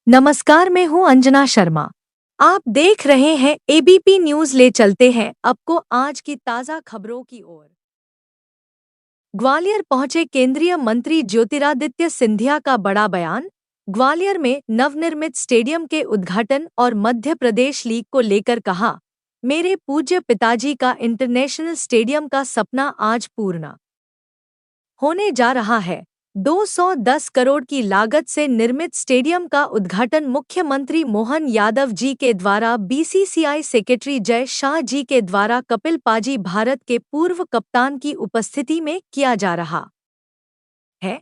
नमस्कार, मैं हूं अंजना शर्मा। आप देख रहे हैं एबीपी न्यूज। ले चलते हैं आपको आज की ताज़ा खबरों की ओर। ग्वालियर पहुंचे केंद्रीय मंत्री ज्योतिरादित्य सिंधिया का बड़ा बयान। ग्वालियर में नवनिर्मित स्टेडियम के उद्घाटन और मध्य प्रदेश लीग को लेकर कहा, मेरे पूज्य पिताजी का इंटरनेशनल स्टेडियम का सपना आज पूर्ण होने जा रहा है। 210 करोड़ की लागत से निर्मित स्टेडियम का उद्घाटन मुख्यमंत्री मोहन यादव जी के द्वारा बीसीसीआई सेक्रेटरी जय शाह जी के द्वारा कपिल पाजी भारत के पूर्व कप्तान की उपस्थिति में किया जा रहा है।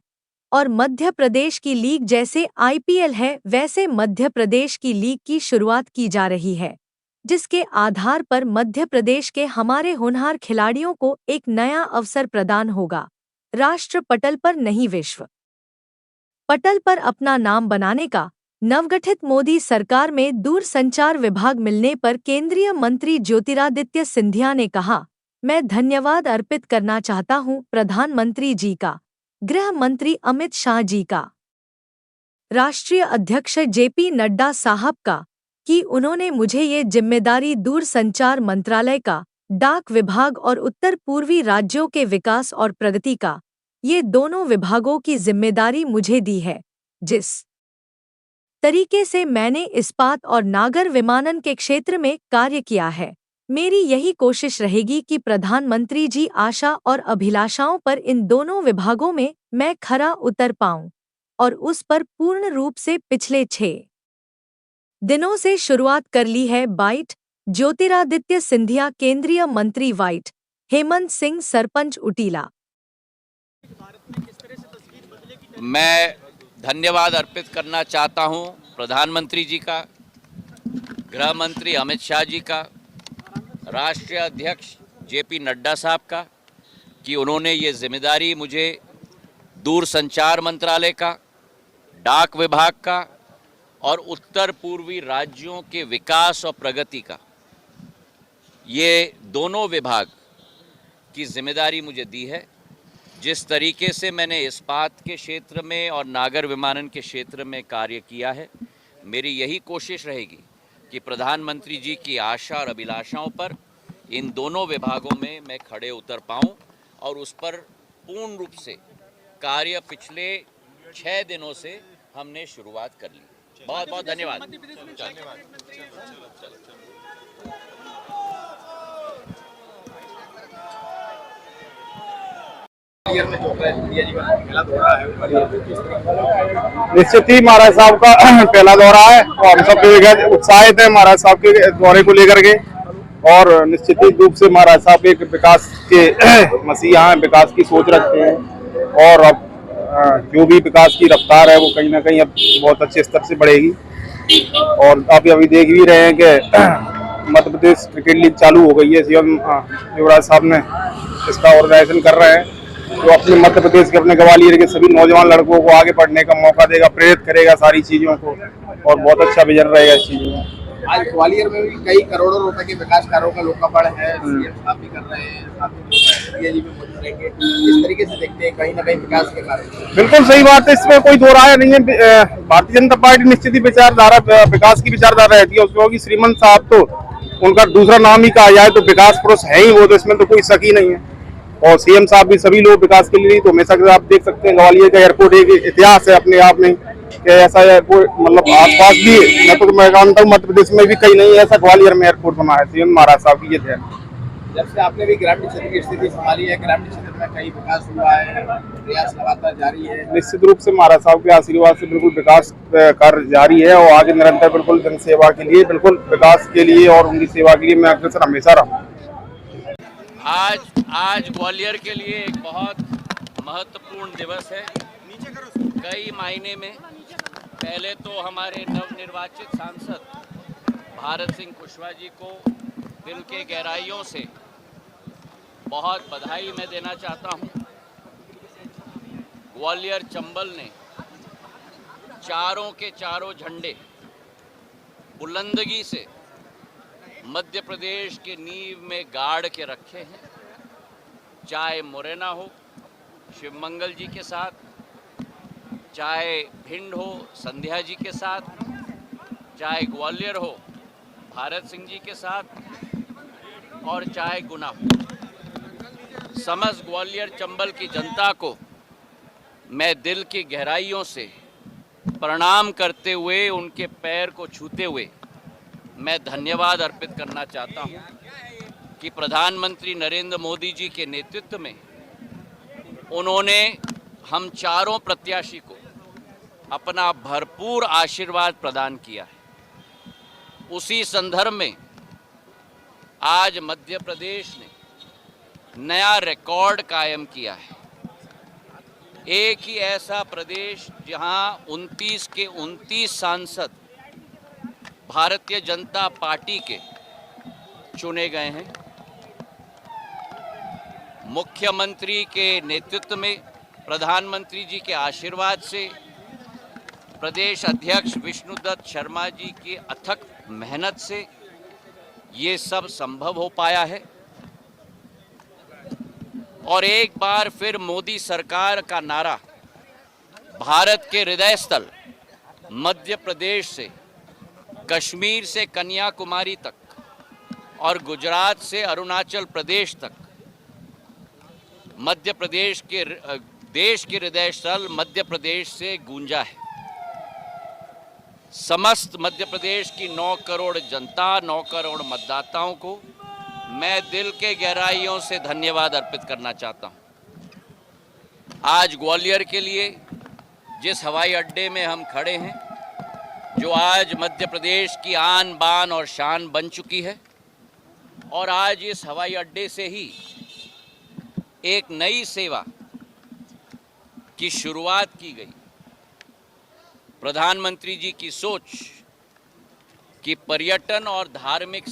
और मध्य प्रदेश की लीग जैसे आईपीएल है, वैसे मध्य प्रदेश की लीग की शुरुआत की जा रही है, जिसके आधार पर मध्य प्रदेश के हमारे होनहार खिलाड़ियों को एक नया अवसर प्रदान होगा। राष्ट्र पटल पर नहीं, विश्व पटल पर अपना नाम बनाने का। नवगठित मोदी सरकार में दूरसंचार विभाग मिलने पर केंद्रीय मंत्री ज्योतिरादित्य सिंधिया ने कहा, मैं धन्यवाद अर्पित करना चाहता हूं प्रधानमंत्री जी का, गृह मंत्री अमित शाह जी का, राष्ट्रीय अध्यक्ष जेपी नड्डा साहब का, कि उन्होंने मुझे ये जिम्मेदारी दूरसंचार मंत्रालय का, डाक विभाग और उत्तर पूर्वी राज्यों के विकास और प्रगति का, ये दोनों विभागों की जिम्मेदारी मुझे दी है। जिस तरीके से मैंने इस्पात और नागर विमानन के क्षेत्र में कार्य किया है, मेरी यही कोशिश रहेगी कि प्रधानमंत्री जी आशा और अभिलाषाओं पर इन दोनों विभागों में मैं खरा उतर पाऊं और उस पर पूर्ण रूप से पिछले 6 दिनों से शुरुआत कर ली है। बाइट ज्योतिरादित्य सिंधिया, केंद्रीय मंत्री। वाइट हेमंत सिंह, सरपंच उटीला। मैं धन्यवाद अर्पित करना चाहता हूं प्रधानमंत्री जी का, गृह मंत्री अमित शाह जी का, राष्ट्रीय अध्यक्ष जेपी नड्डा साहब का, कि उन्होंने ये जिम्मेदारी मुझे दूरसंचार मंत्रालय का, डाक विभाग का और उत्तर पूर्वी राज्यों के विकास और प्रगति का, ये दोनों विभाग की जिम्मेदारी मुझे दी है। जिस तरीके से मैंने इस्पात के क्षेत्र में और नागर विमानन के क्षेत्र में कार्य किया है, मेरी यही कोशिश रहेगी कि प्रधानमंत्री जी की आशा और अभिलाषाओं पर इन दोनों विभागों में मैं खड़े उतर पाऊं और उस पर पूर्ण रूप से कार्य पिछले 6 दिनों से हमने शुरुआत कर ली। बहुत बहुत धन्यवाद। निश्चित ही महाराज साहब का पहला दौरा है और हम सब बेहद उत्साहित है महाराज साहब के दौरे को लेकर के। और निश्चित ही रूप से महाराज साहब एक विकास के मसीहा हैं, विकास की सोच रखते हैं और अब जो भी विकास की रफ्तार है वो कहीं ना कहीं अब बहुत अच्छे स्तर से बढ़ेगी। और आप अभी देख भी रहे हैं कि मध्य प्रदेश क्रिकेट लीग चालू हो गई है। सीएम युवराज साहब ने इसका ऑर्गेनाइजेशन कर रहे हैं, जो अपने मध्य प्रदेश के, अपने ग्वालियर के सभी नौजवान लड़कों को आगे बढ़ने का मौका देगा, प्रेरित करेगा सारी चीजों को, और बहुत अच्छा विजन रहेगा इस चीज में। आज ग्वालियर में भी कई करोड़ों रुपए के विकास कार्यों का लोकार्पण है, सीएम साहब भी कर रहे हैं, साथ में जी भी मौजूद रहेंगे। इस तरीके से देखते हैं कहीं ना कहीं विकास के कार्य। बिल्कुल सही बात है, इसमें कोई दो राय नहीं है। भारतीय जनता पार्टी निश्चित ही विचारधारा, विकास की विचारधारा रहती है उसमें, होगी श्रीमंत साहब तो उनका दूसरा नाम ही कहा जाए तो विकास पुरुष है ही वो, तो इसमें तो कोई शक ही नहीं है। और सीएम साहब भी सभी लोग विकास के लिए, तो हमेशा आप देख सकते हैं ग्वालियर का एयरपोर्ट एक इतिहास है अपने आप में कि ऐसा एयरपोर्ट मतलब आसपास भी, मैं मानता हूँ मध्य प्रदेश में भी कहीं नहीं ऐसा ग्वालियर में एयरपोर्ट बना है। सीएम महाराज साहब की ये ध्यान। जब से आपने भी ग्रामीण क्षेत्र की स्थिति संभाली है, ग्रामीण क्षेत्र में कई विकास हुआ है, प्रयास लगातार जारी है। निश्चित रूप से महाराज साहब के आशीर्वाद से बिल्कुल विकास कार्य जारी है और आगे निरंतर बिल्कुल जन सेवा के लिए, बिल्कुल विकास के लिए और उनकी सेवा के लिए मैं अग्रसर हमेशा रहूँ। आज ग्वालियर के लिए एक बहुत महत्वपूर्ण दिवस है कई मायने में। पहले तो हमारे नवनिर्वाचित सांसद भारत सिंह कुशवाहा जी को दिल के गहराइयों से बहुत बधाई मैं देना चाहता हूं। ग्वालियर चंबल ने चारों के चारों झंडे बुलंदगी से मध्य प्रदेश के नींव में गाड़ के रखे हैं। चाहे मुरैना हो शिवमंगल जी के साथ, चाहे भिंड हो संध्या जी के साथ, चाहे ग्वालियर हो भारत सिंह जी के साथ, और चाहे गुना हो, समस्त ग्वालियर चंबल की जनता को मैं दिल की गहराइयों से प्रणाम करते हुए, उनके पैर को छूते हुए मैं धन्यवाद अर्पित करना चाहता हूं कि प्रधानमंत्री नरेंद्र मोदी जी के नेतृत्व में उन्होंने हम चारों प्रत्याशी को अपना भरपूर आशीर्वाद प्रदान किया है। उसी संदर्भ में आज मध्य प्रदेश ने नया रिकॉर्ड कायम किया है। एक ही ऐसा प्रदेश जहां 29 के 29 सांसद भारतीय जनता पार्टी के चुने गए हैं। मुख्यमंत्री के नेतृत्व में, प्रधानमंत्री जी के आशीर्वाद से, प्रदेश अध्यक्ष विष्णुदत्त शर्मा जी की अथक मेहनत से ये सब संभव हो पाया है। और एक बार फिर मोदी सरकार का नारा भारत के हृदय स्थल मध्य प्रदेश से, कश्मीर से कन्याकुमारी तक और गुजरात से अरुणाचल प्रदेश तक, मध्य प्रदेश के देश के हृदय स्थल मध्य प्रदेश से गूंजा है। समस्त मध्य प्रदेश की 9 करोड़ जनता, 9 करोड़ मतदाताओं को मैं दिल के गहराइयों से धन्यवाद अर्पित करना चाहता हूं। आज ग्वालियर के लिए जिस हवाई अड्डे में हम खड़े हैं, जो आज मध्य प्रदेश की आन बान और शान बन चुकी है, और आज इस हवाई अड्डे से ही एक नई सेवा की शुरुआत की गई। प्रधानमंत्री जी की सोच कि पर्यटन और धार्मिक